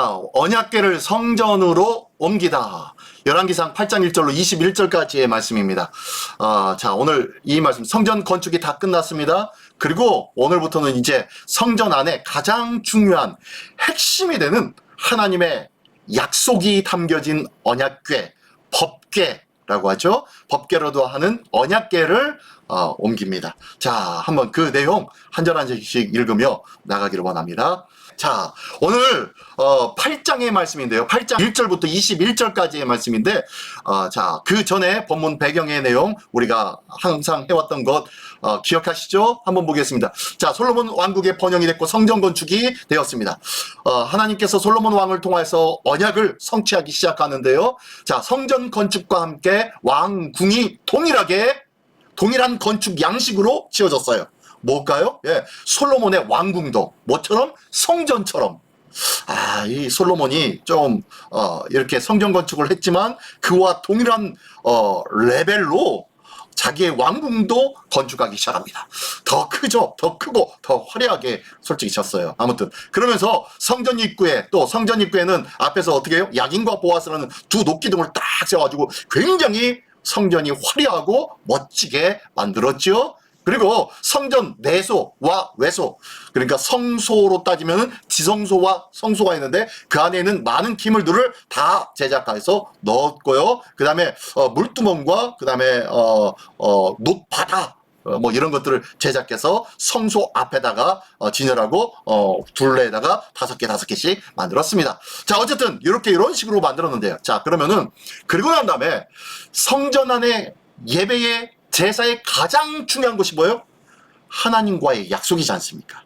자, 언약궤를 성전으로 옮기다. 열왕기상 8장 1절로 21절까지의 말씀입니다. 자, 오늘 이 말씀, 성전 건축이 다 끝났습니다. 그리고 오늘부터는 이제 성전 안에 가장 중요한 핵심이 되는 하나님의 약속이 담겨진 언약궤, 법궤라고 하죠. 법궤로도 하는 언약궤를 옮깁니다. 자, 한번 그 내용 한 절 한 절씩 읽으며 나가기를 원합니다. 자, 오늘 8장의 말씀인데요. 8장 1절부터 21절까지의 말씀인데 자, 그 전에 본문 배경의 내용 우리가 항상 해왔던 것 기억하시죠? 한번 보겠습니다. 자, 솔로몬 왕국의 번영이 됐고 성전 건축이 되었습니다. 하나님께서 솔로몬 왕을 통해서 언약을 성취하기 시작하는데요. 자, 성전 건축과 함께 왕궁이 동일한 건축 양식으로 지어졌어요. 뭘까요? 예, 솔로몬의 왕궁도 뭐처럼? 성전처럼. 이 솔로몬이 좀 이렇게 성전 건축을 했지만 그와 동일한 레벨로 자기의 왕궁도 건축하기 시작합니다. 더 크죠? 더 크고 더 화려하게 솔직히 졌어요. 아무튼 그러면서 성전 입구에는 앞에서 어떻게 해요? 야긴과 보아스라는 두 녹기둥을 딱 세워가지고 굉장히 성전이 화려하고 멋지게 만들었죠. 그리고 성전 내소와 외소, 그러니까 성소로 따지면 지성소와 성소가 있는데 그 안에는 많은 기물들을 다 제작해서 넣었고요. 그 다음에 물두멍과 그 다음에 놋바다 뭐 이런 것들을 제작해서 성소 앞에다가 진열하고 둘레에다가 5개씩 만들었습니다. 자, 어쨌든 이런 식으로 만들었는데요. 자, 그러면은 그리고 난 다음에 성전 안에 예배의 제사의 가장 중요한 것이 뭐예요? 하나님과의 약속이지 않습니까?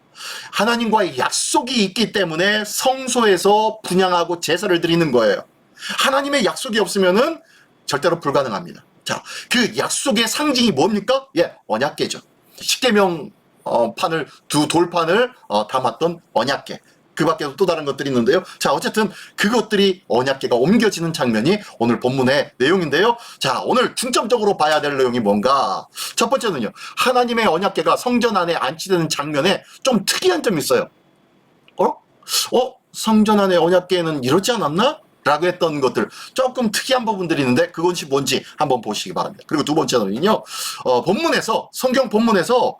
하나님과의 약속이 있기 때문에 성소에서 분향하고 제사를 드리는 거예요. 하나님의 약속이 없으면은 절대로 불가능합니다. 자, 그 약속의 상징이 뭡니까? 예, 언약궤죠. 십계명 판을 두 돌판을 담았던 언약궤. 그 밖에도 또 다른 것들이 있는데요. 자, 어쨌든 그것들이 언약궤가 옮겨지는 장면이 오늘 본문의 내용인데요. 자, 오늘 중점적으로 봐야 될 내용이 뭔가? 첫 번째는요. 하나님의 언약궤가 성전 안에 안치되는 장면에 좀 특이한 점이 있어요. 성전 안에 언약궤는 이러지 않았나? 라고 했던 것들, 조금 특이한 부분들이 있는데 그것이 뭔지 한번 보시기 바랍니다. 그리고 두 번째는요, 성경 본문에서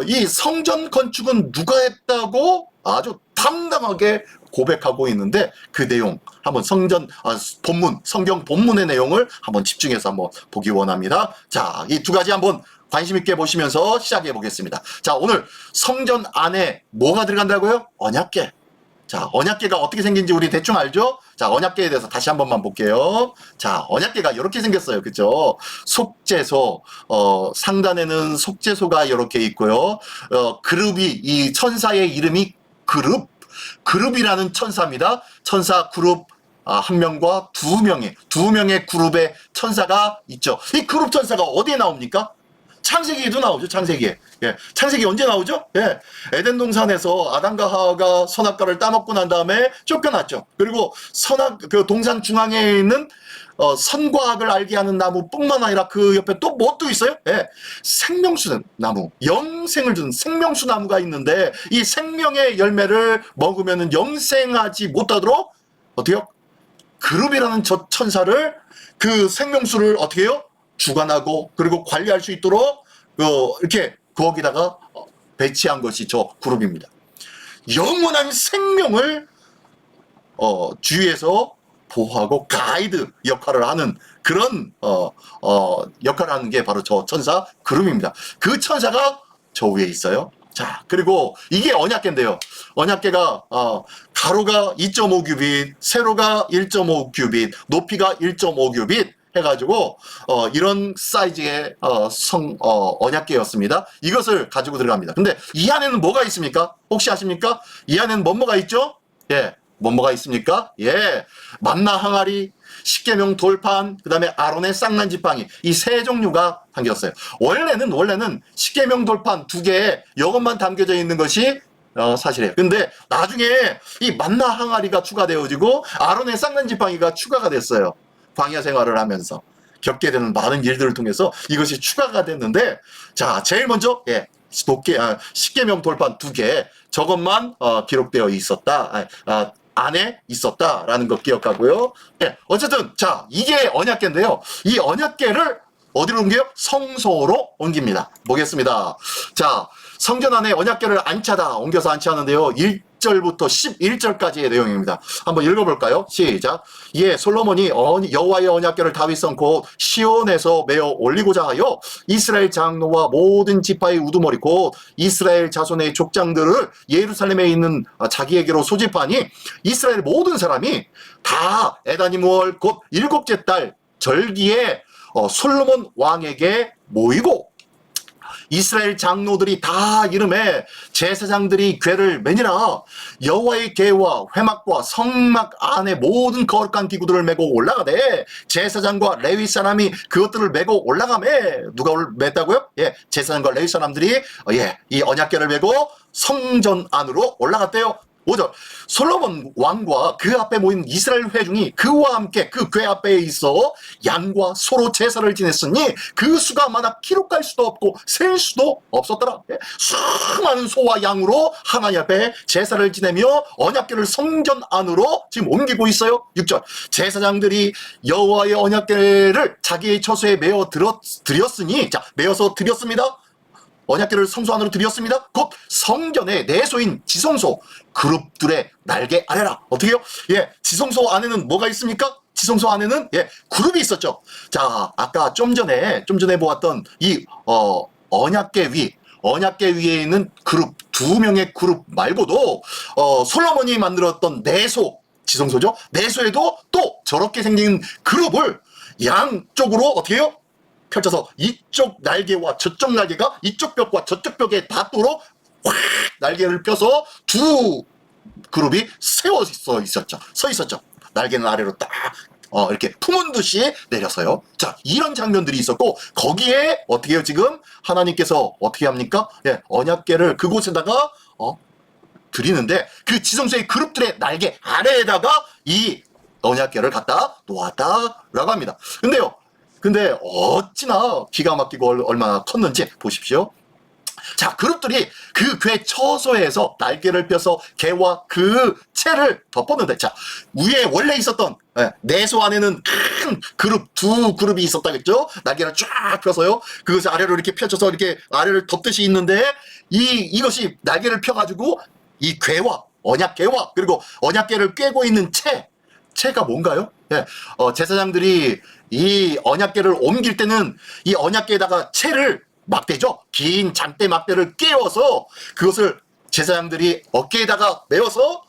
이 성전 건축은 누가 했다고 아주 당당하게 고백하고 있는데 그 내용 한번 성경 본문의 내용을 한번 집중해서 한번 보기 원합니다. 자, 이 두 가지 한번 관심 있게 보시면서 시작해 보겠습니다. 자, 오늘 성전 안에 뭐가 들어간다고요? 언약궤. 자, 언약궤가 어떻게 생긴지 우리 대충 알죠? 자, 언약궤에 대해서 다시 한 번만 볼게요. 자, 언약궤가 이렇게 생겼어요. 그죠? 속죄소, 상단에는 속죄소가 이렇게 있고요. 이 천사의 이름이 그룹이라는 천사입니다. 천사 그룹 한 명과 두 명의 그룹의 천사가 있죠. 이 그룹 천사가 어디에 나옵니까? 창세기에도 나오죠. 창세기에. 예. 창세기 언제 나오죠? 예. 에덴 동산에서 아담과 하와가 선악과를 따먹고 난 다음에 쫓겨났죠. 그리고 그 동산 중앙에 있는 선과 악을 알게 하는 나무뿐만 아니라 그 옆에 또 뭣도 있어요? 예. 생명수 나무, 영생을 주는 생명수 나무가 있는데 이 생명의 열매를 먹으면 영생하지 못하도록 어떻게 해요? 그룹이라는 저 천사를 그 생명수를 어떻게 해요? 주관하고 그리고 관리할 수 있도록 이렇게 거기다가 배치한 것이 저 그룹입니다. 영원한 생명을 주위에서 보호하고 가이드 역할을 하는 그런 역할을 하는 게 바로 저 천사 그룹입니다. 그 천사가 저 위에 있어요. 자, 그리고 이게 언약궤인데요. 언약궤가 가로가 2.5규빗, 세로가 1.5규빗, 높이가 1.5규빗 해가지고 이런 사이즈의 언약궤였습니다. 이것을 가지고 들어갑니다. 근데 이 안에는 뭐가 있습니까? 혹시 아십니까? 이 안에는 뭐가 있죠? 예, 뭐가 있습니까? 예, 만나 항아리, 십계명 돌판, 그 다음에 아론의 쌍난 지팡이, 이 세 종류가 담겼어요. 원래는 십계명 돌판 2개에 이것만 담겨져 있는 것이 사실이에요. 근데 나중에 이 만나 항아리가 추가되어지고 아론의 쌍난 지팡이가 추가가 됐어요. 광야 생활을 하면서 겪게 되는 많은 일들을 통해서 이것이 추가가 됐는데, 자, 제일 먼저 십계명 돌판 2개 저것만 기록되어 있었다. 안에 있었다라는 거 기억하고요. 예, 어쨌든 자, 이게 언약궤인데요. 이 언약궤를 어디로 옮겨요? 성소로 옮깁니다. 보겠습니다. 자, 성전 안에 언약궤를 안차다. 옮겨서 안치하는데요. 1절부터 11절까지의 내용입니다. 한번 읽어볼까요? 시작. 예, 솔로몬이 여호와의 언약궤를 다윗성 곧 시온에서 메어 올리고자 하여 이스라엘 장로와 모든 지파의 우두머리 곧 이스라엘 자손의 족장들을 예루살렘에 있는 자기에게로 소집하니 이스라엘 모든 사람이 다 에다니무월 곧 7째 달 절기에 솔로몬 왕에게 모이고 이스라엘 장로들이 다 이름에 제사장들이 궤를 매니라 여호와의 궤와 회막과 성막 안에 모든 거룩한 기구들을 메고 올라가되 제사장과 레위 사람이 그것들을 메고 올라가매 누가 맸다고요? 예, 제사장과 레위 사람들이 이 언약궤를 메고 성전 안으로 올라갔대요. 5절 솔로몬 왕과 그 앞에 모인 이스라엘 회중이 그와 함께 그 궤 앞에 있어 양과 소로 제사를 지냈으니 그 수가 많아 기록할 수도 없고 셀 수도 없었더라. 수많은 소와 양으로 하나님 앞에 제사를 지내며 언약궤를 성전 안으로 지금 옮기고 있어요. 6절 제사장들이 여호와의 언약궤를 자기의 처소에 메어 드렸으니 자 메어서 드렸습니다. 언약궤를 성소 안으로 드렸습니다. 곧 성전의 내소인 지성소 그룹들의 날개 아래라. 어떻게요? 예, 지성소 안에는 뭐가 있습니까? 지성소 안에는 그룹이 있었죠. 자, 아까 좀 전에 보았던 이 언약궤 위에 있는 그룹 2명의 그룹 말고도 솔로몬이 만들었던 내소 지성소죠. 내소에도 또 저렇게 생긴 그룹을 양쪽으로 어떻게 해요? 펼쳐서 이쪽 날개와 저쪽 날개가 이쪽 벽과 저쪽 벽에 닿도록 확 날개를 펴서 두 그룹이 서 있었죠. 날개는 아래로 딱 이렇게 품은 듯이 내려서요. 자, 이런 장면들이 있었고 거기에 어떻게 해요? 지금 하나님께서 어떻게 합니까? 예, 언약궤를 그곳에다가 드리는데 그 지성소의 그룹들의 날개 아래에다가 이 언약궤를 갖다 놓았다라고 합니다. 근데 어찌나 기가 막히고 얼마나 컸는지 보십시오. 자, 그룹들이 그 궤 처소에서 날개를 펴서 궤와 그 채를 덮었는데 자, 위에 원래 있었던 내소 안에는 큰 그룹 2그룹이 있었다겠죠. 날개를 쫙 펴서요. 그것을 아래로 이렇게 펼쳐서 이렇게 아래를 덮듯이 있는데 이것이 날개를 펴가지고 이 궤와 언약궤와 그리고 언약궤를 꿰고 있는 채가 뭔가요? 예, 제사장들이 이 언약궤를 옮길 때는 이 언약궤에다가 채를 막대죠. 긴 장대 막대를 끼워서 그것을 제사장들이 어깨에다가 메워서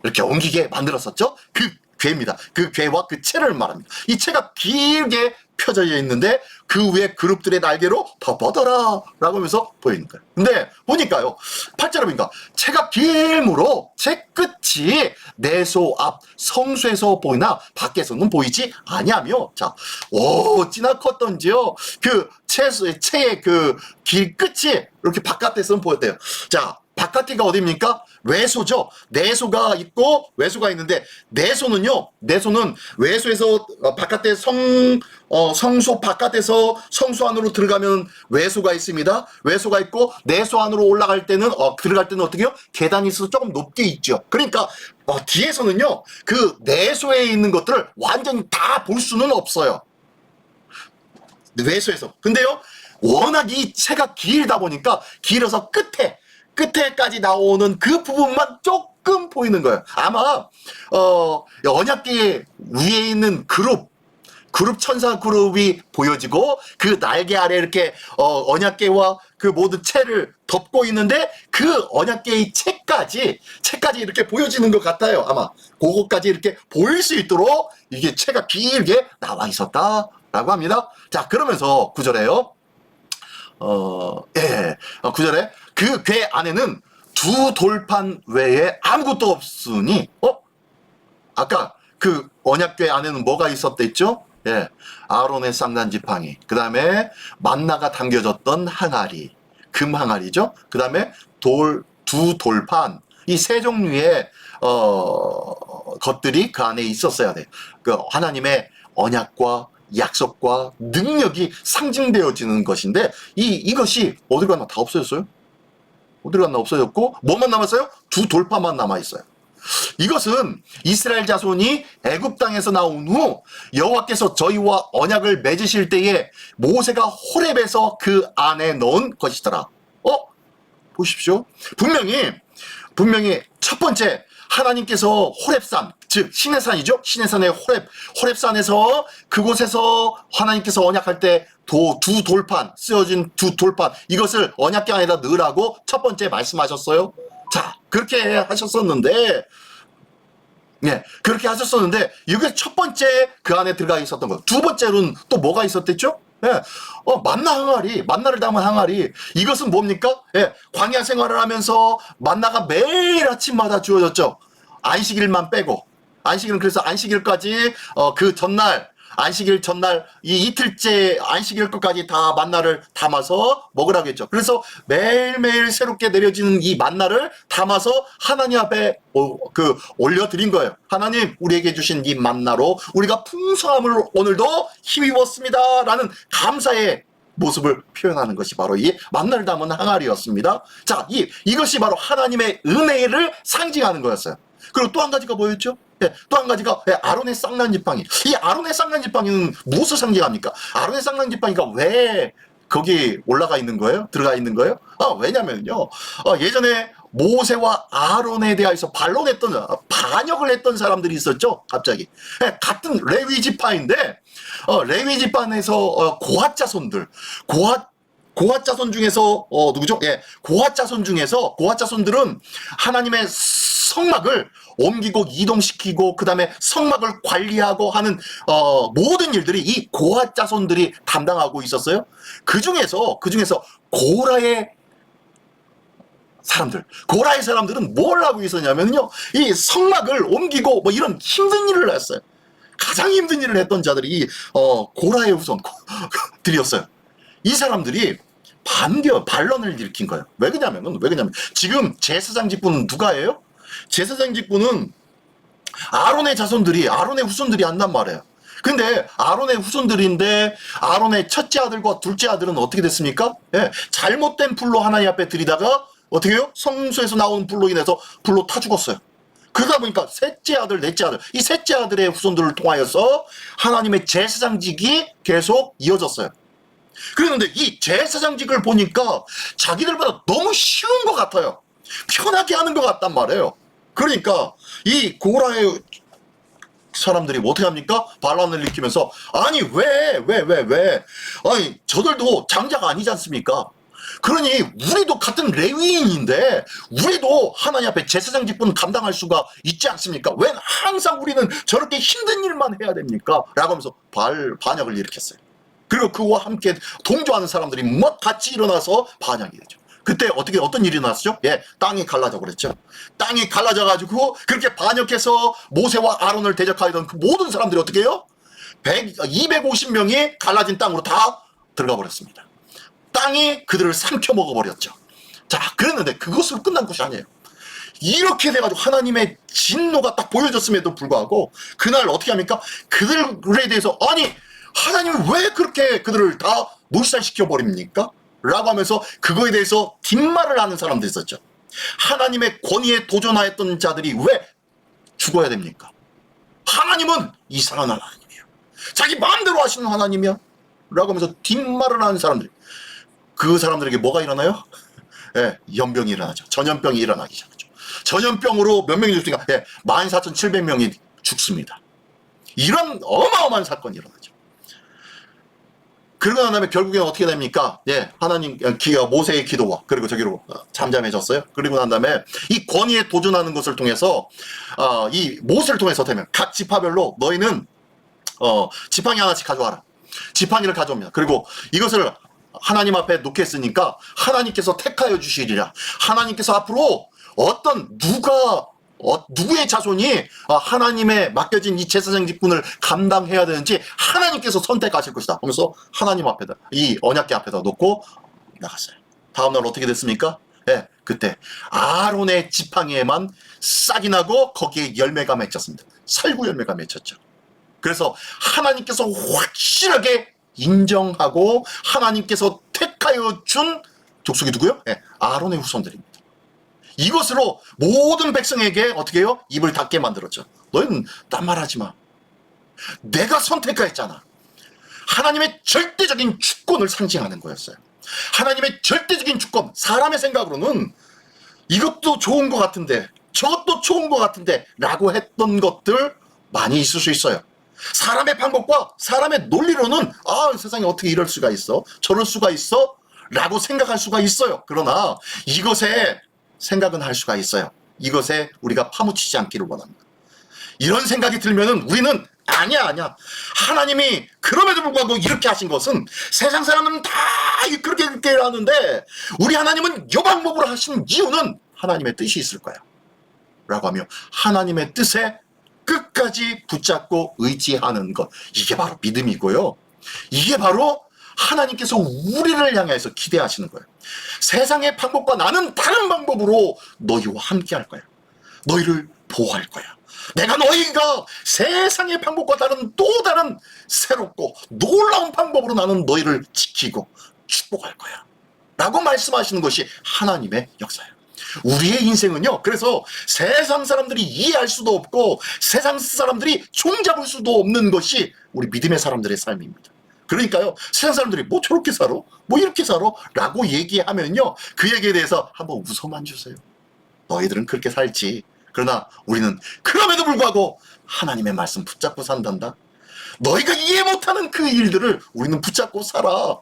이렇게 옮기게 만들었었죠. 그 궤입니다. 그 궤와 그 채를 말합니다. 이 채가 길게 펴져 있는데 그 위에 그룹들의 날개로 덮어더라 라고 하면서 보이는 거예요. 근데 보니까요 8절에 보니까 채가 길므로 채 끝이 내소 앞 성소에서 보이나 밖에서는 보이지 아니하며 자 어찌나 컸던지요. 그 채의 그 길 끝이 이렇게 바깥에서는 보였대요. 자 바깥이가 어디입니까? 외소죠. 내소가 있고 외소가 있는데 내소는 외소에서 바깥에 성소 바깥에서 성소 안으로 들어가면 외소가 있습니다. 외소가 있고 내소 안으로 올라갈 때는 들어갈 때는 어떻게 해요? 계단이 있어서 조금 높게 있죠. 그러니까 뒤에서는요 그 내소에 있는 것들을 완전히 다 볼 수는 없어요. 외소에서. 근데요 워낙 이 채가 길다 보니까 길어서 끝에까지 나오는 그 부분만 조금 보이는 거예요. 아마 언약궤 위에 있는 그룹 천사 그룹이 보여지고 그 날개 아래 이렇게 언약궤와 그 모든 채를 덮고 있는데 그 언약궤의 채까지 이렇게 보여지는 것 같아요. 아마 그거까지 이렇게 보일 수 있도록 이게 채가 길게 나와 있었다라고 합니다. 자 그러면서 9절에요. 9절에 그 궤 안에는 두 돌판 외에 아무것도 없으니 아까 그 언약궤 안에는 뭐가 있었댔죠? 예, 아론의 쌍난 지팡이, 그 다음에 만나가 담겨졌던 항아리, 금 항아리죠. 그 다음에 두 돌판, 이 세 종류의 것들이 그 안에 있었어야 돼. 그 하나님의 언약과 약속과 능력이 상징되어지는 것인데 이것이 어디로 갔나 다 없어졌어요. 어디로 갔나 없어졌고 뭐만 남았어요? 두 돌파만 남아있어요. 이것은 이스라엘 자손이 애굽 땅에서 나온 후 여호와께서 저희와 언약을 맺으실 때에 모세가 호렙에서 그 안에 넣은 것이더라. 보십시오. 분명히 첫 번째 하나님께서 호렙산, 즉 시내산이죠. 시내산의 호렙산에서 그곳에서 하나님께서 언약할 때 두 돌판, 쓰여진 두 돌판, 이것을 언약궤 안에다 넣으라고 첫 번째 말씀하셨어요. 자, 그렇게 하셨었는데, 그렇게 하셨었는데, 이게 첫 번째 그 안에 들어가 있었던 거. 두 번째로는 또 뭐가 있었댔죠? 만나 항아리, 만나를 담은 항아리. 이것은 뭡니까? 광야 생활을 하면서 만나가 매일 아침마다 주어졌죠. 안식일만 빼고. 안식일은 그래서 안식일까지 그 전날, 안식일 전날 이 이틀째 안식일 것까지 다 만나를 담아서 먹으라고 했죠. 그래서 매일매일 새롭게 내려지는 이 만나를 담아서 하나님 앞에 올려드린 거예요. 하나님, 우리에게 주신 이 만나로 우리가 풍성함을 오늘도 힘입었습니다 라는 감사의 모습을 표현하는 것이 바로 이 만나를 담은 항아리였습니다. 자, 이것이 바로 하나님의 은혜를 상징하는 거였어요. 그리고 또 한 가지가 뭐였죠? 또 한 가지가 아론의 쌍난지팡이. 이 아론의 쌍난지팡이는 무엇을 상징합니까? 아론의 쌍난지팡이가 왜 거기 올라가 있는 거예요? 들어가 있는 거예요? 왜냐면요. 예전에 모세와 아론에 대해서 반역을 했던 사람들이 있었죠. 갑자기. 같은 레위 지파인데 레위 지파에서 고핫 자손들, 고핫 자손 중에서 누구죠? 고핫 자손들은 하나님의 성막을 옮기고 이동시키고 그 다음에 성막을 관리하고 하는 모든 일들이 이 고핫 자손들이 담당하고 있었어요. 그 중에서 고라의 사람들은 뭘 하고 있었냐면요, 이 성막을 옮기고 뭐 이런 힘든 일을 했어요. 가장 힘든 일을 했던 자들이 고라의 후손들이었어요. 이 사람들이 반론을 일으킨 거예요. 왜 그러냐면 지금 제사장 직분은 누가 해요? 제사장 직분은 아론의 후손들이 한단 말이에요. 근데 아론의 후손들인데 아론의 첫째 아들과 둘째 아들은 어떻게 됐습니까? 잘못된 불로 하나님 앞에 들이다가 어떻게 해요? 성소에서 나온 불로 인해서 불로 타 죽었어요. 그러다 보니까 셋째 아들, 넷째 아들, 이 셋째 아들의 후손들을 통하여서 하나님의 제사장직이 계속 이어졌어요. 그런데 이 제사장직을 보니까 자기들보다 너무 쉬운 것 같아요. 편하게 하는 것 같단 말이에요. 그러니까 이 고라의 사람들이 뭐 어떻게 합니까? 반란을 일으키면서 아니 아니 저들도 장자가 아니지 않습니까? 그러니 우리도 같은 레위인인데 우리도 하나님 앞에 제사장 직분 감당할 수가 있지 않습니까? 왜 항상 우리는 저렇게 힘든 일만 해야 됩니까? 라고 하면서 반역을 일으켰어요. 그리고 그와 함께 동조하는 사람들이 막 같이 일어나서 반역이 되죠. 그때 어떤 일이 났죠? 땅이 갈라져 그랬죠. 땅이 갈라져가지고 그렇게 반역해서 모세와 아론을 대적하던 그 모든 사람들이 어떻게 해요? 250명이 갈라진 땅으로 다 들어가 버렸습니다. 땅이 그들을 삼켜 먹어버렸죠. 자, 그랬는데 그것으로 끝난 것이 아니에요. 이렇게 돼가지고 하나님의 진노가 딱 보여졌음에도 불구하고 그날 어떻게 합니까? 그들에 대해서 아니 하나님은 왜 그렇게 그들을 다 몰살시켜 버립니까? 라고 하면서 그거에 대해서 뒷말을 하는 사람도 있었죠. 하나님의 권위에 도전하였던 자들이 왜 죽어야 됩니까? 하나님은 이상한 하나님이에요. 자기 마음대로 하시는 하나님이야. 라고 하면서 뒷말을 하는 사람들, 그 사람들에게 뭐가 일어나요? 연병이 일어나죠. 전염병이 일어나기 시작하죠. 전염병으로 몇 명이 죽습니까? 14,700명이 죽습니다. 이런 어마어마한 사건이 일어나죠. 그러고 난 다음에 결국에는 어떻게 됩니까? 하나님, 모세의 기도와, 그리고 저기로 잠잠해졌어요. 그리고 난 다음에 이 권위에 도전하는 것을 통해서, 이 모세를 통해서 되면 각 지파별로 너희는, 지팡이 하나씩 가져와라. 지팡이를 가져옵니다. 그리고 이것을 하나님 앞에 놓겠으니까 하나님께서 택하여 주시리라. 하나님께서 앞으로 누구의 자손이 하나님의 맡겨진 이 제사장 직분을 감당해야 되는지 하나님께서 선택하실 것이다 하면서 하나님 앞에다, 이 언약궤 앞에다 놓고 나갔어요. 다음날 어떻게 됐습니까? 그때 아론의 지팡이에만 싹이 나고 거기에 열매가 맺혔습니다. 살구 열매가 맺혔죠. 그래서 하나님께서 확실하게 인정하고 하나님께서 택하여 준 족속이 누구요? 아론의 후손들입니다. 이것으로 모든 백성에게 어떻게 해요? 입을 닫게 만들었죠. 너희는 딴 말하지 마. 내가 선택하였잖아. 하나님의 절대적인 주권을 상징하는 거였어요. 하나님의 절대적인 주권, 사람의 생각으로는 이것도 좋은 것 같은데 저것도 좋은 것 같은데 라고 했던 것들 많이 있을 수 있어요. 사람의 방법과 사람의 논리로는 세상에 어떻게 이럴 수가 있어? 저럴 수가 있어? 라고 생각할 수가 있어요. 그러나 이것에 생각은 할 수가 있어요. 이것에 우리가 파묻히지 않기를 원합니다. 이런 생각이 들면은 우리는 아니야. 하나님이 그럼에도 불구하고 이렇게 하신 것은 세상 사람은 다 그렇게 하는데 우리 하나님은 이 방법으로 하신 이유는 하나님의 뜻이 있을 거야. 라고 하며 하나님의 뜻에 끝까지 붙잡고 의지하는 것. 이게 바로 믿음이고요. 이게 바로 하나님께서 우리를 향해서 기대하시는 거예요. 세상의 방법과 나는 다른 방법으로 너희와 함께 할 거야. 너희를 보호할 거야. 내가 너희가 세상의 방법과 다른 또 다른 새롭고 놀라운 방법으로 나는 너희를 지키고 축복할 거야. 라고 말씀하시는 것이 하나님의 역사예요. 우리의 인생은요, 그래서 세상 사람들이 이해할 수도 없고 세상 사람들이 종잡을 수도 없는 것이 우리 믿음의 사람들의 삶입니다. 그러니까요, 세상 사람들이 뭐 저렇게 살아? 뭐 이렇게 살아? 라고 얘기하면요, 그 얘기에 대해서 한번 웃어만 주세요. 너희들은 그렇게 살지. 그러나 우리는 그럼에도 불구하고 하나님의 말씀 붙잡고 산단다. 너희가 이해 못하는 그 일들을 우리는 붙잡고 살아.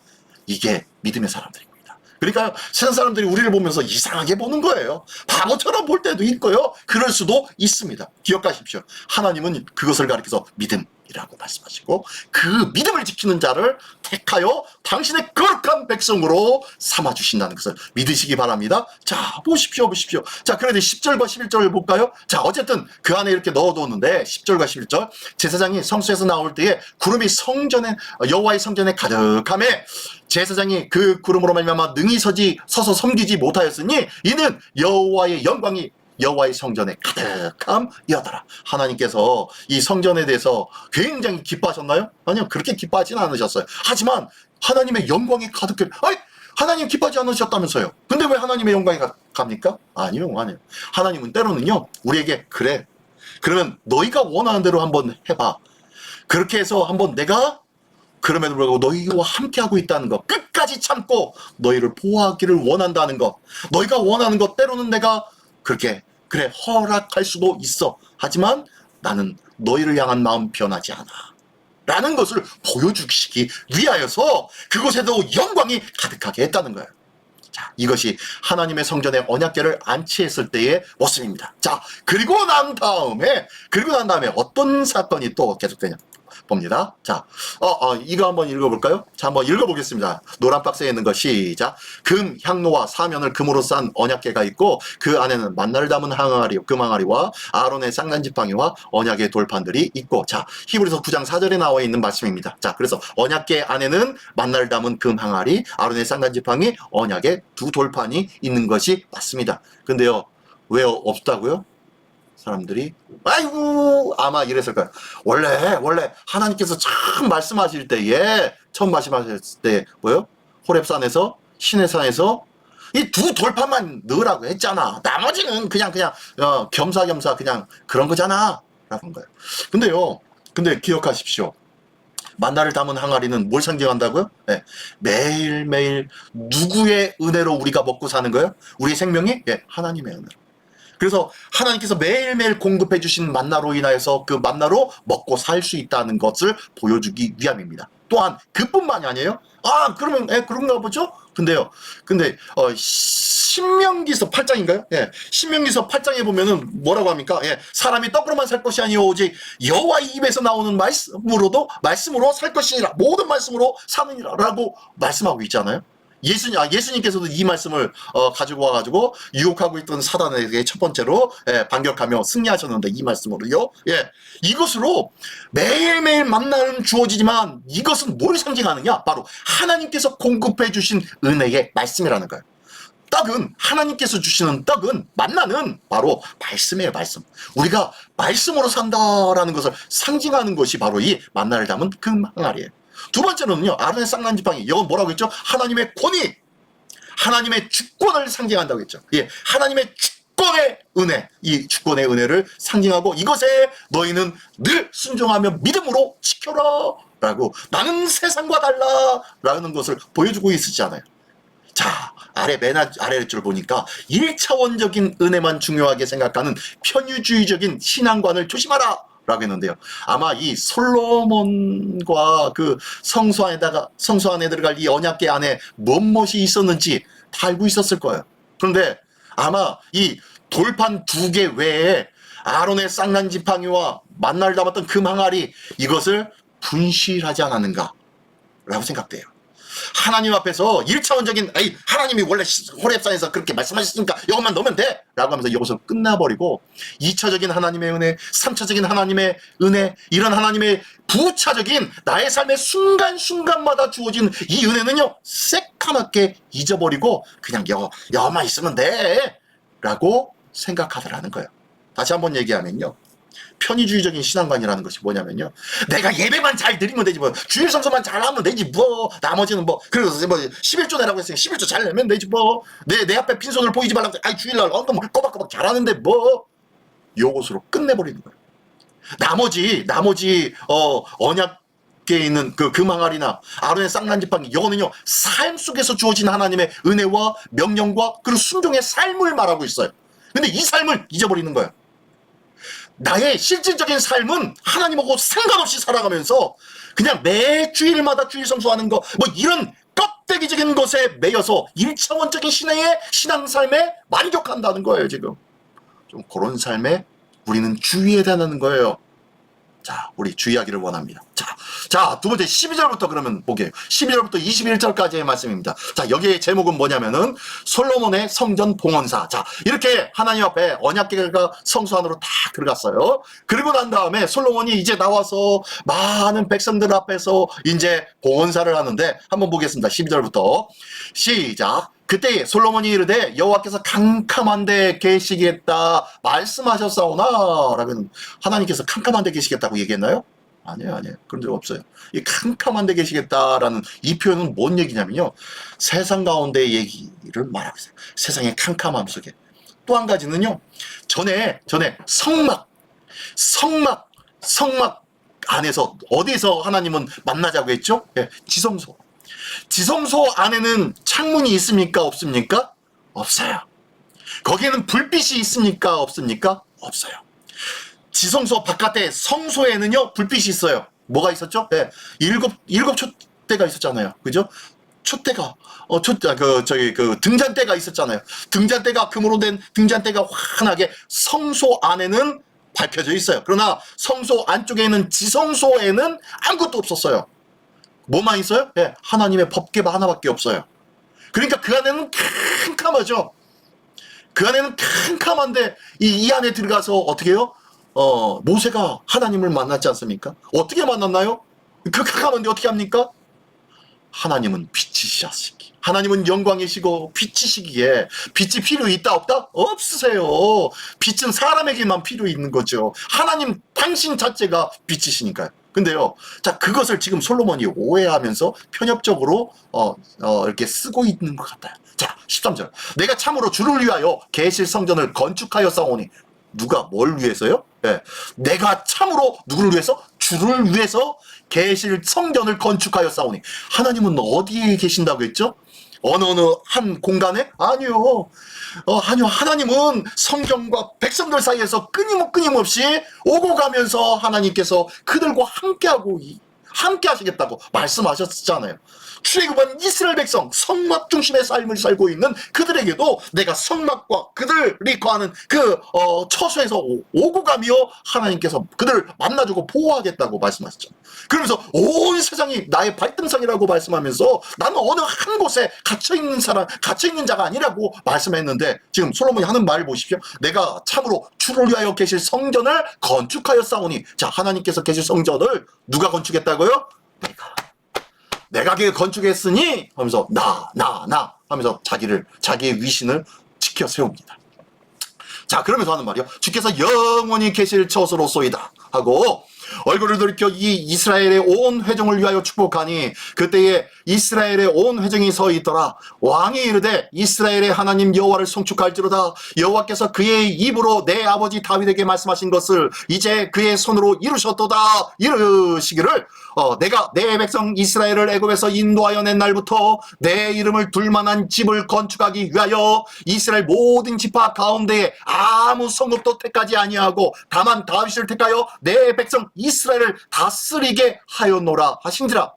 이게 믿음의 사람들입니다. 그러니까 세상 사람들이 우리를 보면서 이상하게 보는 거예요. 바보처럼 볼 때도 있고요. 그럴 수도 있습니다. 기억하십시오. 하나님은 그것을 가리켜서 믿음이라고 말씀하시고 그 믿음을 지키는 자를 택하여 당신의 거룩한 백성으로 삼아주신다는 것을 믿으시기 바랍니다. 자, 보십시오. 자, 그런데 10절과 11절을 볼까요? 자, 어쨌든 그 안에 이렇게 넣어뒀는데 10절과 11절 제사장이 성소에서 나올 때에 구름이 여호와의 성전에 가득하매 제사장이 그 구름으로 말미암아 능히 서서 섬기지 못하였으니 이는 여호와의 영광이 여호와의 성전에 가득함이었더라. 하나님께서 이 성전에 대해서 굉장히 기뻐하셨나요? 아니요, 그렇게 기뻐하지는 않으셨어요. 하지만 하나님의 영광이 가득해. 하나님 기뻐하지 않으셨다면서요. 근데 왜 하나님의 영광이 갑니까? 아니요. 하나님은 때로는요, 우리에게 그래. 그러면 너희가 원하는 대로 한번 해봐. 그렇게 해서 한번 내가 그럼에도 불구하고 너희와 함께하고 있다는 것, 끝까지 참고 너희를 보호하기를 원한다는 것, 너희가 원하는 것 때로는 내가 그렇게 그래 허락할 수도 있어. 하지만 나는 너희를 향한 마음 변하지 않아. 라는 것을 보여주시기 위하여서 그곳에도 영광이 가득하게 했다는 거예요. 자, 이것이 하나님의 성전에 언약궤를 안치했을 때의 모습입니다. 자, 그리고 난 다음에 어떤 사건이 또 계속되냐 봅니다. 자, 이거 한번 읽어볼까요? 자, 한번 읽어보겠습니다. 노란 박스에 있는 거 시작. 금, 향로와 사면을 금으로 싼 언약궤가 있고 그 안에는 만나를 담은 금 항아리와 아론의 쌍난지팡이와 언약의 돌판들이 있고, 자, 히브리서 9장 4절에 나와 있는 말씀입니다. 자, 그래서 언약궤 안에는 만나를 담은 금 항아리, 아론의 쌍난지팡이, 언약의 두 돌판이 있는 것이 맞습니다. 근데요, 왜 없다고요? 사람들이 아마 이랬을 거예요. 원래 하나님께서 처음 말씀하실 때에 뭐요? 호렙산에서 시내산에서 이 두 돌판만 넣으라고 했잖아. 나머지는 그냥 겸사겸사 그냥 그런 거잖아. 라고 한 거예요. 근데 기억하십시오. 만나를 담은 항아리는 뭘 상징한다고요? 네. 매일매일 누구의 은혜로 우리가 먹고 사는 거예요? 우리의 생명이? 네. 하나님의 은혜로. 그래서 하나님께서 매일매일 공급해 주신 만나로 인하여서 그 만나로 먹고 살 수 있다는 것을 보여주기 위함입니다. 또한 그뿐만이 아니에요. 그러면 그런가 보죠? 근데 신명기서 8장인가요? 예. 신명기서 8장에 보면은 뭐라고 합니까? 예. 사람이 떡으로만 살 것이 아니오 오직 여호와의 입에서 나오는 말씀으로 살 것이니라. 모든 말씀으로 사느니라라고 말씀하고 있잖아요. 예수님께서도 이 말씀을 가지고 와가지고 유혹하고 있던 사단에게 첫 번째로 반격하며 승리하셨는데 이 말씀으로요. 예, 이것으로 매일매일 만나는 주어지지만 이것은 뭘 상징하느냐? 바로 하나님께서 공급해 주신 은혜의 말씀이라는 거예요. 떡은 하나님께서 주시는 떡은 만나는 바로 말씀이에요. 말씀. 우리가 말씀으로 산다라는 것을 상징하는 것이 바로 이 만나를 담은 금 항아리예요. 두 번째로는요, 아론의 쌍난지팡이. 이건 뭐라고 했죠? 하나님의 권위, 하나님의 주권을 상징한다고 했죠. 예, 하나님의 주권의 은혜, 이 주권의 은혜를 상징하고 이것에 너희는 늘 순종하며 믿음으로 지켜라 라고 나는 세상과 달라 라는 것을 보여주고 있었잖아요. 자, 맨 아래줄 보니까 1차원적인 은혜만 중요하게 생각하는 편유주의적인 신앙관을 조심하라 라고 했는데요. 아마 이 솔로몬과 그 성소 안에 들어갈 이 언약궤 안에 무엇이 있었는지 다 알고 있었을 거예요. 그런데 아마 이 돌판 2개 외에 아론의 쌍난 지팡이와 만나를 담았던 금 항아리, 이것을 분실하지 않았는가 라고 생각돼요. 하나님 앞에서 1차원적인 하나님이 원래 호렙산에서 그렇게 말씀하셨으니까 이것만 넣으면 돼 라고 하면서 이것을 끝나버리고 2차적인 하나님의 은혜, 3차적인 하나님의 은혜, 이런 하나님의 부차적인 나의 삶의 순간순간마다 주어진 이 은혜는요 새까맣게 잊어버리고 그냥 여만 있으면 돼 라고 생각하더라는 거예요. 다시 한번 얘기하면요, 편의주의적인 신앙관이라는 것이 뭐냐면요, 내가 예배만 잘 드리면 되지, 주일 성수만 잘하면 되지, 나머지는 그리고 11조 내라고 했으니 11조 잘 내면 되지, 내 앞에 빈손을 보이지 말라고 주일날 꼬박꼬박 잘하는데 요것으로 끝내버리는 거예요. 나머지 언약계에 있는 그 금항아리나 아론의 쌍난 지팡이, 이거는요 삶 속에서 주어진 하나님의 은혜와 명령과 그리고 순종의 삶을 말하고 있어요. 근데 이 삶을 잊어버리는 거예요. 나의 실질적인 삶은 하나님하고 상관없이 살아가면서 그냥 매 주일마다 주일 성수하는 거 이런 껍데기적인 것에 매여서 1차원적인 신앙 삶에 만족한다는 거예요. 지금 좀 그런 삶에 우리는 주의해야 된다는 거예요. 자, 우리 주의하기를 원합니다. 자, 두 번째 12절부터 그러면 보게요. 12절부터 21절까지의 말씀입니다. 자, 여기에 제목은 뭐냐면은 솔로몬의 성전 봉헌사. 자, 이렇게 하나님 앞에 언약궤가 성소 안으로 다 들어갔어요. 그리고 난 다음에 솔로몬이 이제 나와서 많은 백성들 앞에서 이제 봉헌사를 하는데 한번 보겠습니다. 12절부터 시작. 그때 솔로몬이 이르되 여호와께서 캄캄한 데 계시겠다 말씀하셨사오나 라고, 하나님께서 캄캄한 데 계시겠다고 얘기했나요? 아니에요. 그런 적 없어요. 이 캄캄한 데 계시겠다라는 이 표현은 뭔 얘기냐면요, 세상 가운데의 얘기를 말하고 있어요. 세상의 캄캄함 속에. 또 한 가지는요, 전에 성막 안에서 어디서 하나님은 만나자고 했죠? 네, 지성소 안에는 창문이 있습니까? 없습니까? 없어요. 거기에는 불빛이 있습니까? 없습니까? 없어요. 지성소 바깥에 성소에는요 불빛이 있어요. 뭐가 있었죠? 네, 일곱 촛대가 있었잖아요. 그죠? 촛대가 등잔대가 있었잖아요. 등잔대가 금으로 된 등잔대가 환하게 성소 안에는 밝혀져 있어요. 그러나 성소 안쪽에 있는 지성소에는 아무것도 없었어요. 뭐만 있어요? 네, 하나님의 법궤 하나밖에 없어요. 그러니까 그 안에는 캄캄하죠. 그 안에는 캄캄한데 이 안에 들어가서 어떻게 해요? 모세가 하나님을 만났지 않습니까? 어떻게 만났나요? 그 캄캄한데 어떻게 합니까? 하나님은 빛이시기, 하나님은 영광이시고 빛이시기에 빛이 필요 있다 없다? 없으세요. 빛은 사람에게만 필요 있는 거죠. 하나님 당신 자체가 빛이시니까요. 근데요, 자, 그것을 지금 솔로몬이 오해하면서 편협적으로 이렇게 쓰고 있는 것 같아요. 자, 13절. 내가 참으로 주를 위하여 계실 성전을 건축하였사오니. 누가 뭘 위해서요? 네. 내가 참으로 누구를 위해서? 주를 위해서 계실 성전을 건축하였사오니. 하나님은 어디에 계신다고 했죠? 어느 한 공간에? 아니요. 아니요. 하나님은 성경과 백성들 사이에서 끊임없이 오고 가면서 하나님께서 그들과 함께 하시겠다고 말씀하셨잖아요. 출애굽한 이스라엘 백성, 성막 중심의 삶을 살고 있는 그들에게도 내가 성막과 그들이 거하는 그 처소에서 오고 가며 하나님께서 그들을 만나주고 보호하겠다고 말씀하셨죠. 그러면서 온 세상이 나의 발등상이라고 말씀하면서 나는 어느 한 곳에 갇혀있는 자가 아니라고 말씀했는데, 지금 솔로몬이 하는 말 보십시오. 내가 참으로 주를 위하여 계실 성전을 건축하였사오니. 자, 하나님께서 계실 성전을 누가 건축했다고요? 내가 건축했으니 하면서 나 하면서 자기의 위신을 지켜 세웁니다. 자, 그러면서 하는 말이요, 주께서 영원히 계실 처소로소이다 하고, 얼굴을 돌이켜 이 이스라엘의 온 회중을 위하여 축복하니 그때에 이스라엘의 온 회중이 서 있더라. 왕이 이르되 이스라엘의 하나님 여호와를 송축할지로다. 여호와께서 그의 입으로 내 아버지 다윗에게 말씀하신 것을 이제 그의 손으로 이루셨도다. 이르시기를 내가 내 백성 이스라엘을 애굽에서 인도하여 낸 날부터 내 이름을 둘만한 집을 건축하기 위하여 이스라엘 모든 지파 가운데에 아무 성읍도 택하지 아니하고 다만 다윗을 택하여 내 백성 이스라엘을 다스리게 하였노라 하신지라.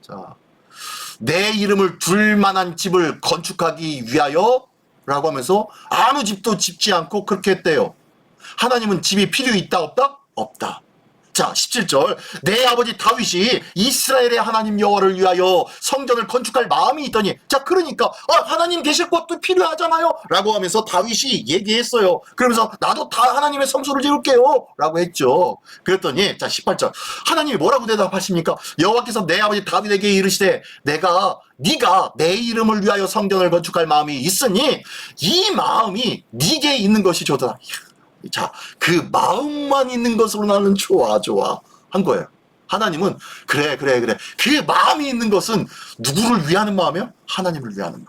자, 내 이름을 둘만한 집을 건축하기 위하여 라고 하면서 아무 집도 짓지 않고 그렇게 했대요. 하나님은 집이 필요 있다 없다? 없다. 자, 17절 내 아버지 다윗이 이스라엘의 하나님 여호와를 위하여 성전을 건축할 마음이 있더니, 자, 그러니까 하나님 계실 곳도 필요하잖아요 라고 하면서 다윗이 얘기했어요. 그러면서 나도 다 하나님의 성소를 지을게요 라고 했죠. 그랬더니 자, 18절 하나님이 뭐라고 대답하십니까? 여호와께서 내 아버지 다윗에게 이르시되 네가 내 이름을 위하여 성전을 건축할 마음이 있으니 이 마음이 네게 있는 것이 좋다. 자, 그 마음만 있는 것으로 나는 좋아 한 거예요. 하나님은 그래 그 마음이 있는 것은 누구를 위하는 마음이요? 하나님을 위하는 마음.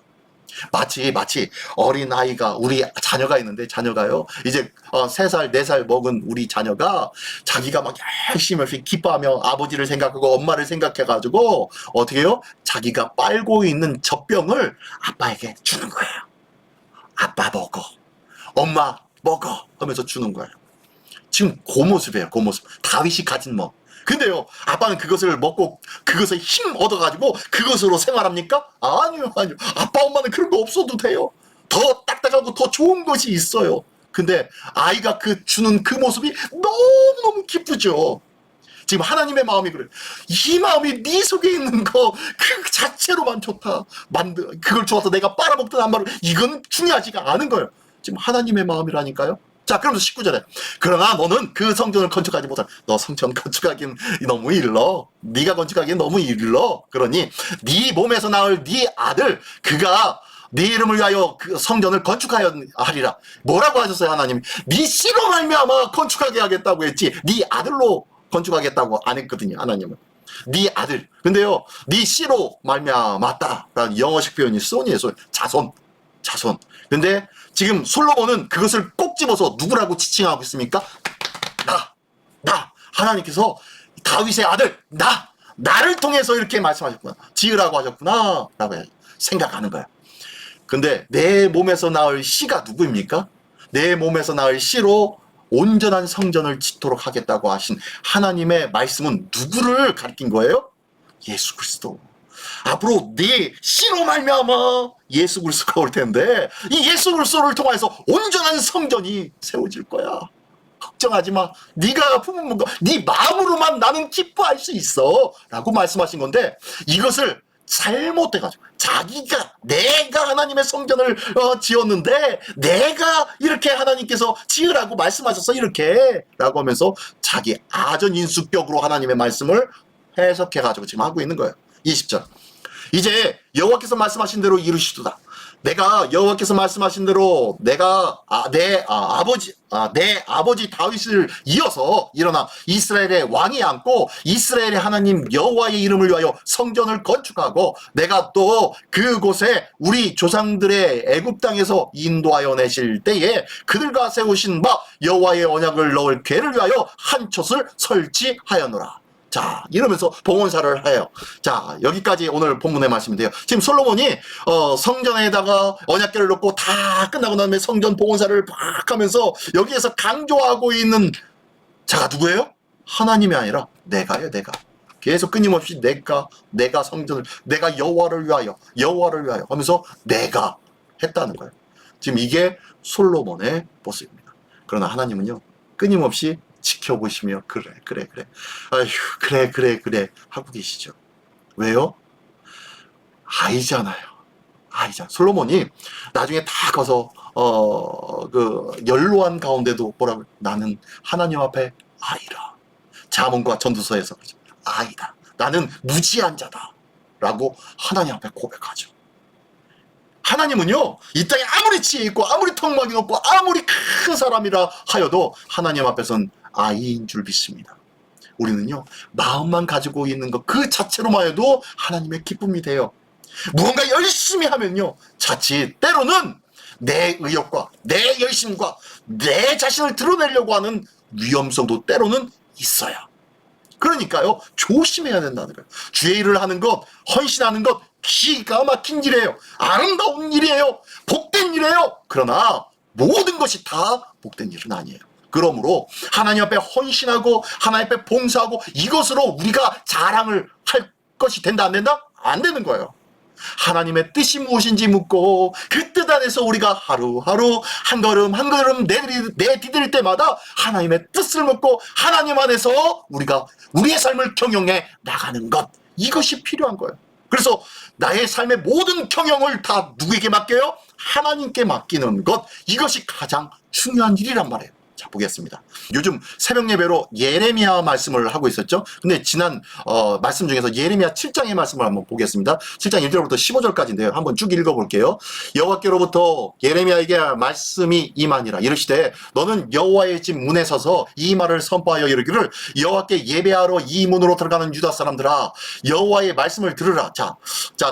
마치 어린 아이가, 우리 자녀가 있는데, 자녀가요 이제 3살 4살 먹은 우리 자녀가 자기가 막 열심히 기뻐하며 아버지를 생각하고 엄마를 생각해 가지고 어떻게 해요? 자기가 빨고 있는 젖병을 아빠에게 주는 거예요. 아빠 먹어, 엄마 먹어 하면서 주는 거예요. 지금 그 모습이에요. 그 모습. 다윗이 가진 뭐. 근데요, 아빠는 그것을 먹고 그것에 힘 얻어가지고 그것으로 생활합니까? 아니요. 아빠 엄마는 그런 거 없어도 돼요. 더 딱딱하고 더 좋은 것이 있어요. 근데 아이가 주는 그 모습이 너무너무 기쁘죠. 지금 하나님의 마음이 그래요. 이 마음이 네 속에 있는 거 그 자체로만 좋다. 그걸 좋아서 내가 빨아먹든 안 말을, 이건 중요하지가 않은 거예요. 지금 하나님의 마음이라니까요. 자, 그러면서 19절에 그러나 너는 그 성전을 건축하지 못한, 너 성전 건축하기는 너무 일러, 네가 건축하기는 너무 일러. 그러니 네 몸에서 나올 네 아들, 그가 네 이름을 위하여 그 성전을 건축하여 하리라. 뭐라고 하셨어요? 하나님이 네 씨로 말미암아 건축하게 하겠다고 했지 네 아들로 건축하겠다고 안 했거든요. 하나님은 네 아들. 근데요, 네 씨로 말미암았다라는 영어식 표현이 손이에요. 자손. 근데 지금 솔로몬은 그것을 꼭 집어서 누구라고 지칭하고 있습니까? 나. 하나님께서 다윗의 아들 나를 통해서 이렇게 말씀하셨구나, 지으라고 하셨구나 라고 생각하는 거야. 근데 내 몸에서 나올 씨가 누구입니까? 내 몸에서 나올 씨로 온전한 성전을 짓도록 하겠다고 하신 하나님의 말씀은 누구를 가리킨 거예요? 예수 그리스도. 앞으로 네 씨로 말미암아 예수 그리스도가 올 텐데, 이 예수 그리스도를 통해서 온전한 성전이 세워질 거야. 걱정하지 마. 네가 품은 거, 네 마음으로만 나는 기뻐할 수 있어 라고 말씀하신 건데, 이것을 잘못해가지고 내가 하나님의 성전을 지었는데, 내가 이렇게 하나님께서 지으라고 말씀하셔서 이렇게 라고 하면서 자기 아전인수격으로 하나님의 말씀을 해석해가지고 지금 하고 있는 거예요. 20절 이제 여호와께서 말씀하신 대로 이루시도다. 내가 여호와께서 말씀하신 대로 내가 내 아버지 다윗을 이어서 일어나 이스라엘의 왕이 앉고 이스라엘의 하나님 여호와의 이름을 위하여 성전을 건축하고, 내가 또 그곳에 우리 조상들의 애굽 땅에서 인도하여 내실 때에 그들과 세우신 바 여호와의 언약을 넣을 궤를 위하여 한 촛을 설치하였노라. 자, 이러면서 봉헌사를 해요. 자, 여기까지 오늘 본문의 말씀인데요. 지금 솔로몬이 성전에다가 언약궤를 넣고 다 끝나고 나면 성전 봉헌사를 막 하면서 여기에서 강조하고 있는 자가 누구예요? 하나님이 아니라 내가요. 계속 끊임없이 내가 성전을, 내가 여호와를 위하여 하면서 내가 했다는 거예요. 지금 이게 솔로몬의 모습입니다. 그러나 하나님은요, 끊임없이 지켜보시며 그래 아휴 그래 하고 계시죠. 왜요? 아이잖아요. 솔로몬이 나중에 다 가서 그 연로한 가운데도 뭐라고, 나는 하나님 앞에 아이라. 잠언과 전두서에서 그러죠. 아이다. 나는 무지한 자다 라고 하나님 앞에 고백하죠. 하나님은요, 이 땅에 아무리 지혜 있고 아무리 턱막이 높고 아무리 큰 사람이라 하여도 하나님 앞에선 아이인 줄 믿습니다. 우리는요, 마음만 가지고 있는 것 그 자체로만 해도 하나님의 기쁨이 돼요. 무언가 열심히 하면요, 자칫 때로는 내 의욕과 내 열심과 내 자신을 드러내려고 하는 위험성도 때로는 있어요. 그러니까요, 조심해야 된다는 거예요. 주의 일을 하는 것, 헌신하는 것, 기가 막힌 일이에요. 아름다운 일이에요. 복된 일이에요. 그러나 모든 것이 다 복된 일은 아니에요. 그러므로 하나님 앞에 헌신하고 하나님 앞에 봉사하고 이것으로 우리가 자랑을 할 것이 된다 안 된다? 안 되는 거예요. 하나님의 뜻이 무엇인지 묻고 그 뜻 안에서 우리가 하루하루 한 걸음 한 걸음 내디딜 때마다 하나님의 뜻을 묻고 하나님 안에서 우리가 우리의 삶을 경영해 나가는 것, 이것이 필요한 거예요. 그래서 나의 삶의 모든 경영을 다 누구에게 맡겨요? 하나님께 맡기는 것, 이것이 가장 중요한 일이란 말이에요. 자, 보겠습니다. 요즘 새벽 예배로 예레미야 말씀을 하고 있었죠. 근데 지난 말씀 중에서 예레미야 7장의 말씀을 한번 보겠습니다. 7장 1절부터 15절까지인데요. 한번 쭉 읽어볼게요. 여호와께로부터 예레미야에게 말씀이 임하니라. 이르시되 너는 여호와의 집 문에 서서 이 말을 선포하여 이르기를 여호와께 예배하러 이 문으로 들어가는 유다 사람들아, 여호와의 말씀을 들으라. 자,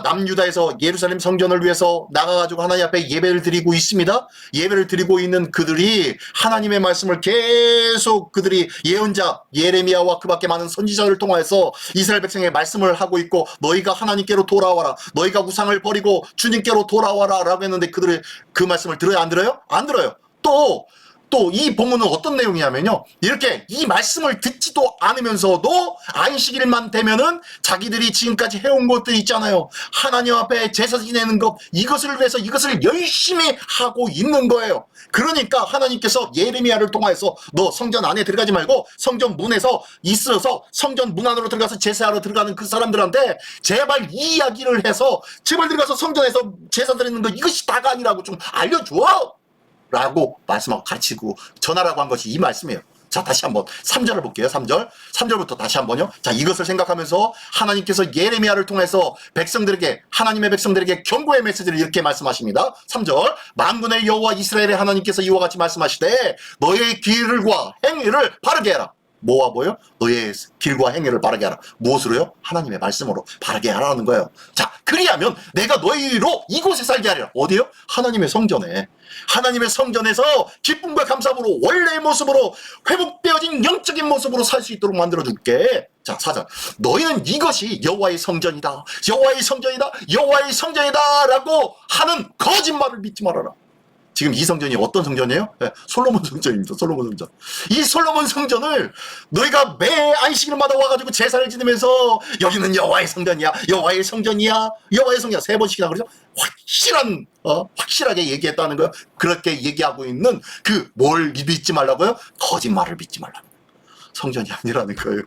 남유다에서 예루살렘 성전을 위해서 나가가지고 하나님 앞에 예배를 드리고 있습니다. 예배를 드리고 있는 그들이 하나님의 말씀을 계속 그들이 예언자 예레미야와 그 밖에 많은 선지자를 통하여서 이스라엘 백성에게 말씀을 하고 있고, 너희가 하나님께로 돌아와라, 너희가 우상을 버리고 주님께로 돌아와라 라고 했는데 그들이 그 말씀을 들어요 안 들어요? 안 들어요. 또 이 본문은 어떤 내용이냐면요, 이렇게 이 말씀을 듣지도 않으면서도 안식일만 되면은 자기들이 지금까지 해온 것들 있잖아요, 하나님 앞에 제사 지내는 것, 이것을 위해서 이것을 열심히 하고 있는 거예요. 그러니까 하나님께서 예레미야를 통해서 너 성전 안에 들어가지 말고 성전 문에서 있어서 성전 문 안으로 들어가서 제사하러 들어가는 그 사람들한테 제발 이 이야기를 해서 제발 들어가서 성전에서 제사 드리는 거 이것이 다가 아니라고 좀 알려줘 라고 말씀하고 가르치고 전하라고 한 것이 이 말씀이에요. 자, 다시 한번 3절을 볼게요. 3절부터 다시 한번요. 자, 이것을 생각하면서 하나님께서 예레미야를 통해서 백성들에게, 하나님의 백성들에게 경고의 메시지를 이렇게 말씀하십니다. 3절, 만군의 여호와 이스라엘의 하나님께서 이와 같이 말씀하시되 너의 길과 행위를 바르게 해라. 뭐와 뭐요? 너의 길과 행위를 바르게 하라. 무엇으로요? 하나님의 말씀으로 바르게 하라는 거예요. 자, 그리하면 내가 너희로 이곳에 살게 하리라. 어디요? 하나님의 성전에. 하나님의 성전에서 기쁨과 감사함으로 원래의 모습으로 회복되어진 영적인 모습으로 살 수 있도록 만들어줄게. 자, 4절, 너희는 이것이 여호와의 성전이다, 여호와의 성전이다, 여호와의 성전이다 라고 하는 거짓말을 믿지 말아라. 지금 이 성전이 어떤 성전이에요? 네, 솔로몬 성전입니다. 솔로몬 성전. 이 솔로몬 성전을 너희가 매 안식일마다 와가지고 제사를 지내면서 여기는 여호와의 성전이야, 여호와의 성전이야, 여호와의 성전이야 3번씩이나 그러죠. 확실하게 얘기했다는 거예요. 그렇게 얘기하고 있는 그 뭘 믿지 말라고요? 거짓말을 믿지 말라고. 성전이 아니라는 거예요.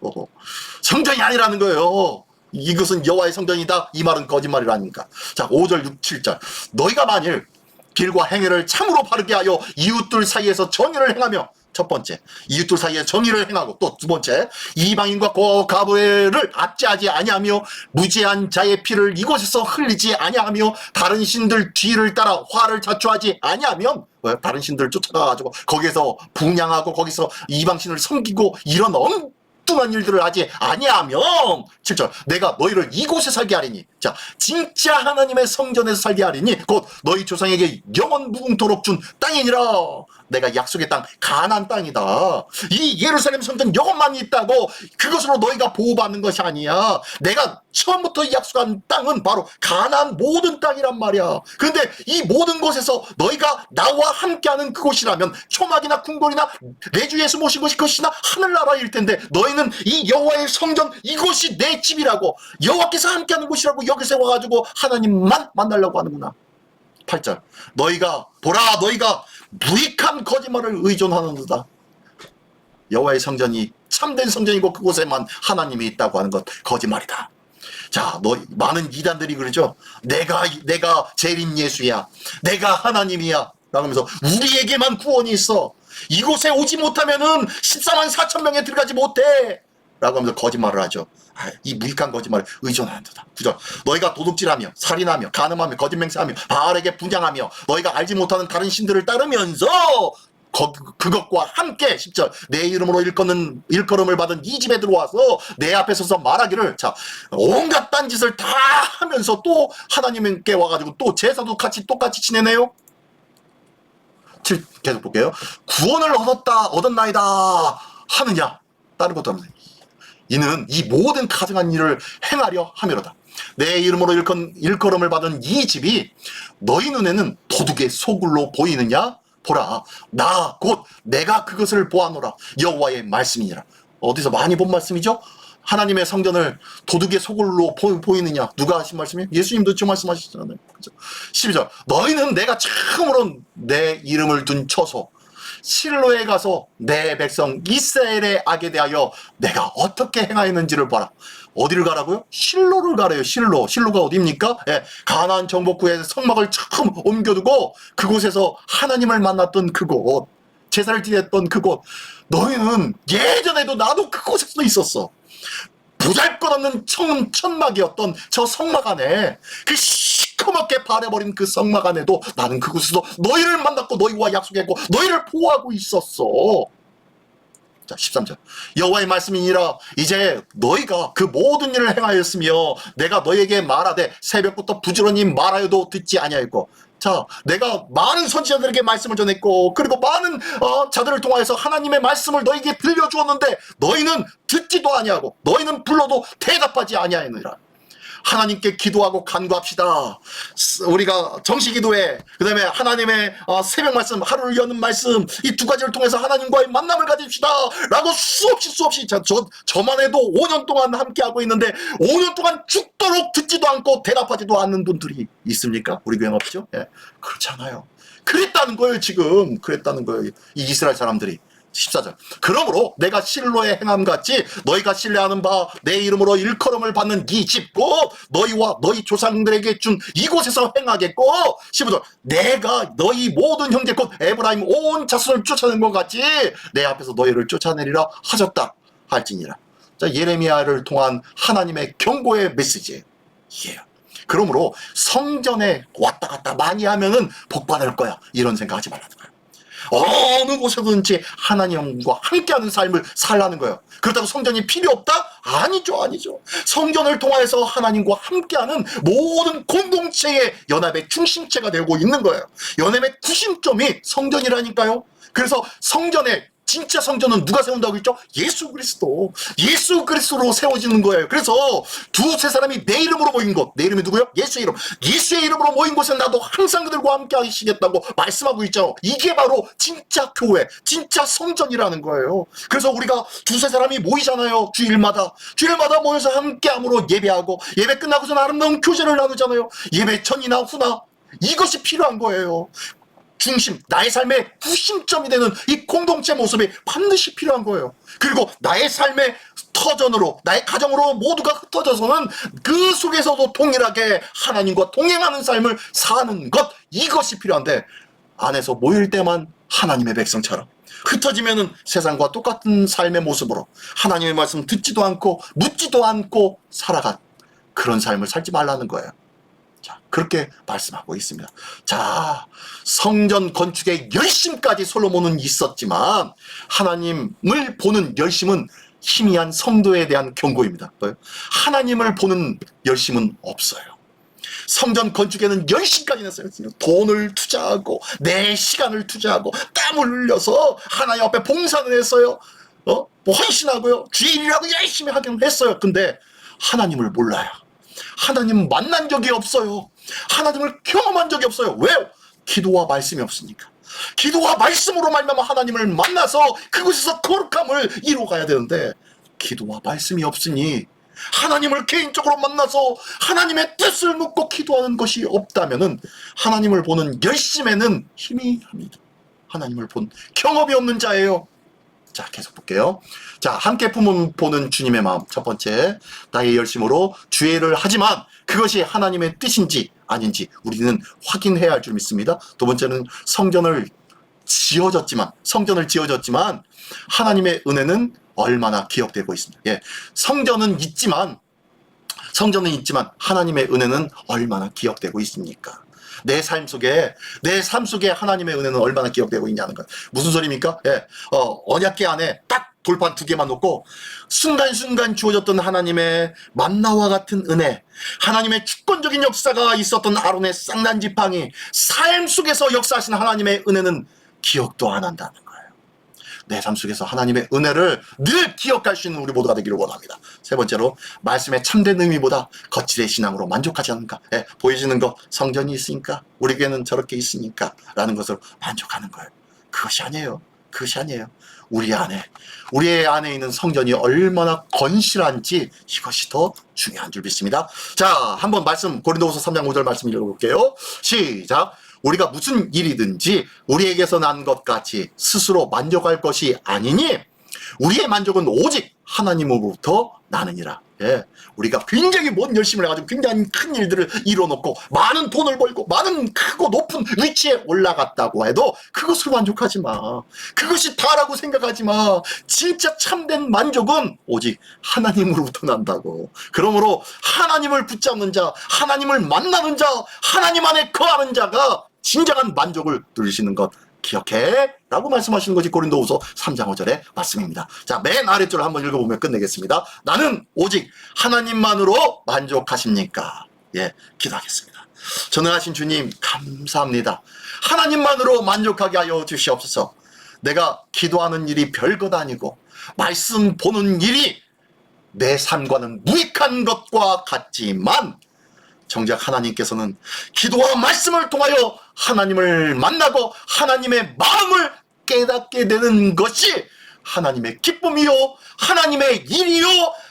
성전이 아니라는 거예요. 이것은 여호와의 성전이다, 이 말은 거짓말이라니까. 자, 5절 6, 7절, 너희가 만일 길과 행위를 참으로 바르게 하여 이웃들 사이에서 정의를 행하며, 첫 번째, 이웃들 사이에 정의를 행하고, 또 두 번째, 이방인과 가부를 압제하지 아니하며 무죄한 자의 피를 이곳에서 흘리지 아니하며 다른 신들 뒤를 따라 화를 자초하지 아니하면, 다른 신들 쫓아가가지고 거기에서 분양하고 거기서 이방신을 섬기고 이런 엉뚱한 일들을 하지 아니하면, 7절, 내가 너희를 이곳에 살게 하리니, 자, 진짜 하나님의 성전에서 살게 하리니 곧 너희 조상에게 영원 무궁토록 준 땅이니라. 내가 약속의 땅, 가나안 땅이다. 이 예루살렘 성전 이것만 있다고 그것으로 너희가 보호받는 것이 아니야. 내가 처음부터 약속한 땅은 바로 가나안 모든 땅이란 말이야. 그런데 이 모든 곳에서 너희가 나와 함께하는 그곳이라면 초막이나 궁궐이나 내 주 예수 모신 것이 그것이나 하늘나라일 텐데, 너희는 이 여호와의 성전, 이곳이 내 집이라고, 여호와께서 함께하는 곳이라고 여기서 와가지고 하나님만 만나려고 하는구나. 8절, 너희가 보라, 너희가 무익한 거짓말을 의존하는도다. 여호와의 성전이 참된 성전이고 그곳에만 하나님이 있다고 하는 것 거짓말이다. 자, 많은 이단들이 그러죠. 내가 재림 예수야, 내가 하나님이야 라면서 우리에게만 구원이 있어, 이곳에 오지 못하면은 14만 4천 명에 들어가지 못해 라고 하면서 거짓말을 하죠. 이 무익한 거짓말을 의존한다. 9절, 너희가 도둑질하며 살인하며 간음하며 거짓맹세하며 바알에게 분양하며 너희가 알지 못하는 다른 신들을 따르면서 그것과 함께 10절 내 이름으로 일컬음을 받은 이 집에 들어와서 내 앞에 서서 말하기를 자 온갖 딴짓을 다 하면서 또 하나님께 와가지고 또 제사도 같이 똑같이 지내네요. 계속 볼게요. 구원을 얻었나이다 하느냐 다른 것도 없네. 이는 이 모든 가증한 일을 행하려 함이로다. 내 이름으로 일컬음을 받은 이 집이 너희 눈에는 도둑의 소굴로 보이느냐? 보라, 나 곧 내가 그것을 보아노라. 여호와의 말씀이니라. 어디서 많이 본 말씀이죠? 하나님의 성전을 도둑의 소굴로 보이느냐? 누가 하신 말씀이에요? 예수님도 지금 말씀하시잖아요. 그죠? 12절 너희는 내가 처음으로 내 이름을 둔 처소 실로에 가서 내 백성 이스라엘의 악에 대하여 내가 어떻게 행하였는지를 봐라. 어디를 가라고요? 실로를 가래요. 실로가 어디입니까? 예, 가나안 정복구에 성막을 처음 옮겨두고 그곳에서 하나님을 만났던 그곳, 제사를 지냈던 그곳. 너희는 예전에도 나도 그곳에서 있었어. 보잘것없는 천막이었던 저 성막 안에 그 시커멓게 바래버린 그 성막 안에도 나는 그곳에서 너희를 만났고 너희와 약속했고 너희를 보호하고 있었어. 자 13절 여호와의 말씀이니라. 이제 너희가 그 모든 일을 행하였으며 내가 너희에게 말하되 새벽부터 부지런히 말하여도 듣지 아니하였고 자 내가 많은 선지자들에게 말씀을 전했고 그리고 많은 자들을 통하여서 하나님의 말씀을 너희에게 들려주었는데 너희는 듣지도 아니하고 너희는 불러도 대답하지 아니하였느니라. 하나님께 기도하고 간구합시다. 우리가 정시기도회 그 다음에 하나님의 새벽 말씀 하루를 여는 말씀 이 두 가지를 통해서 하나님과의 만남을 가집시다 라고 수없이 저만 해도 5년 동안 함께하고 있는데 5년 동안 죽도록 듣지도 않고 대답하지도 않는 분들이 있습니까? 우리 교회 없죠? 예. 그렇지 않아요. 그랬다는 거예요. 지금 그랬다는 거예요. 이 이스라엘 사람들이. 14절 그러므로 내가 실로의 행함같이 너희가 신뢰하는 바 내 이름으로 일컬음을 받는 이 집 곧 너희와 너희 조상들에게 준 이곳에서 행하겠고 15절 내가 너희 모든 형제 곧 에브라임 온 자손을 쫓아낸 것 같이 내 앞에서 너희를 쫓아내리라 하셨다 할지니라. 자 예레미야를 통한 하나님의 경고의 메시지예요. 그러므로 성전에 왔다 갔다 많이 하면은 복 받을 거야 이런 생각하지 말라는 거예요. 어느 곳에든지 하나님과 함께하는 삶을 살라는 거예요. 그렇다고 성전이 필요 없다? 아니죠. 성전을 통해서 하나님과 함께하는 모든 공동체의 연합의 중심체가 되고 있는 거예요. 연합의 구심점이 성전이라니까요. 그래서 진짜 성전은 누가 세운다고 했죠? 예수 그리스도로 세워지는 거예요. 그래서 두세 사람이 내 이름으로 모인 곳, 내 이름이 누구요? 예수의 이름으로 모인 곳에 나도 항상 그들과 함께 하시겠다고 말씀하고 있죠. 이게 바로 진짜 교회, 진짜 성전이라는 거예요. 그래서 우리가 두세 사람이 모이잖아요. 주일마다 모여서 함께함으로 예배하고 예배 끝나고서 아름다운 교제를 나누잖아요. 예배 전이나 후나 이것이 필요한 거예요. 나의 삶의 구심점이 되는 이 공동체 모습이 반드시 필요한 거예요. 그리고 나의 삶의 터전으로 나의 가정으로 모두가 흩어져서는 그 속에서도 동일하게 하나님과 동행하는 삶을 사는 것 이것이 필요한데 안에서 모일 때만 하나님의 백성처럼 흩어지면은 세상과 똑같은 삶의 모습으로 하나님의 말씀 듣지도 않고 묻지도 않고 살아간 그런 삶을 살지 말라는 거예요. 자, 그렇게 말씀하고 있습니다. 자, 성전 건축의 열심까지 솔로몬은 있었지만 하나님을 보는 열심은 희미한 성도에 대한 경고입니다. 하나님을 보는 열심은 없어요. 성전 건축에는 열심까지 냈어요. 돈을 투자하고 내 시간을 투자하고 땀을 흘려서 하나님 앞에 봉사를 했어요. 헌신하고요. 주의 일이라고 열심히 하긴 했어요. 근데 하나님을 몰라요. 하나님 만난 적이 없어요. 하나님을 경험한 적이 없어요. 왜요? 기도와 말씀이 없으니까. 기도와 말씀으로 말미암아 하나님을 만나서 그곳에서 거룩함을 이루어가야 되는데 기도와 말씀이 없으니 하나님을 개인적으로 만나서 하나님의 뜻을 묻고 기도하는 것이 없다면은 하나님을 보는 열심에는 희미합니다. 하나님을 본 경험이 없는 자예요. 자, 계속 볼게요. 자, 함께 보는 주님의 마음. 첫 번째, 나의 열심으로 주의 일을 하지만 그것이 하나님의 뜻인지 아닌지 우리는 확인해야 할 줄 믿습니다. 두 번째는 성전을 지어졌지만 하나님의 은혜는 얼마나 기억되고 있습니다. 예, 성전은 있지만 하나님의 은혜는 얼마나 기억되고 있습니까? 내 삶 속에 하나님의 은혜는 얼마나 기억되고 있냐는 거예요. 무슨 소리입니까? 예, 언약궤 안에 딱 돌판 2개만 놓고 순간순간 주어졌던 하나님의 만나와 같은 은혜, 하나님의 주권적인 역사가 있었던 아론의 쌍난 지팡이, 삶 속에서 역사하신 하나님의 은혜는 기억도 안 한다는 거예요. 내 삶 속에서 하나님의 은혜를 늘 기억할 수 있는 우리 모두가 되기를 원합니다. 세 번째로, 말씀의 참된 의미보다 거칠의 신앙으로 만족하지 않는가. 예, 보여지는 거, 성전이 있으니까, 우리 교회는 저렇게 있으니까 라는 것으로 만족하는 거예요. 그것이 아니에요. 우리의 안에 있는 성전이 얼마나 건실한지, 이것이 더 중요한 줄 믿습니다. 자, 한번 말씀, 고린도후서 3장 5절 말씀 읽어볼게요. 시작. 우리가 무슨 일이든지 우리에게서 난 것 같이 스스로 만족할 것이 아니니 우리의 만족은 오직 하나님으로부터 나느니라. 예, 우리가 굉장히 뭔 열심을 해가지고 굉장히 큰 일들을 이뤄놓고 많은 돈을 벌고 많은 크고 높은 위치에 올라갔다고 해도 그것으로 만족하지 마. 그것이 다라고 생각하지 마. 진짜 참된 만족은 오직 하나님으로부터 난다고. 그러므로 하나님을 붙잡는 자, 하나님을 만나는 자, 하나님 안에 거하는 자가 진정한 만족을 누리시는 것 기억해 라고 말씀하시는 것이 고린도후서 3장 5절의 말씀입니다. 자, 맨 아래줄을 한번 읽어보면 끝내겠습니다. 나는 오직 하나님만으로 만족하십니까? 예, 기도하겠습니다. 전능하신 주님, 감사합니다. 하나님만으로 만족하게 하여 주시옵소서. 내가 기도하는 일이 별것 아니고 말씀 보는 일이 내 삶과는 무익한 것과 같지만 정작 하나님께서는 기도와 말씀을 통하여 하나님을 만나고 하나님의 마음을 깨닫게 되는 것이 하나님의 기쁨이요, 하나님의 일이요,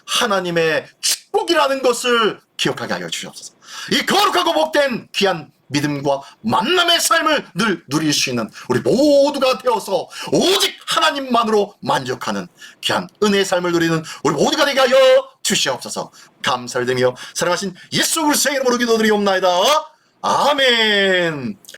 하나님의 축복이라는 것을 기억하게 하여 주시옵소서. 이 거룩하고 복된 귀한 믿음과 만남의 삶을 늘 누릴 수 있는 우리 모두가 되어서 오직 하나님만으로 만족하는 귀한 은혜의 삶을 누리는 우리 모두가 되게 하여 주시옵소서. 감사를 드리며 사랑하신 예수 그리스도의 이름으로 기도드리옵나이다. 아멘.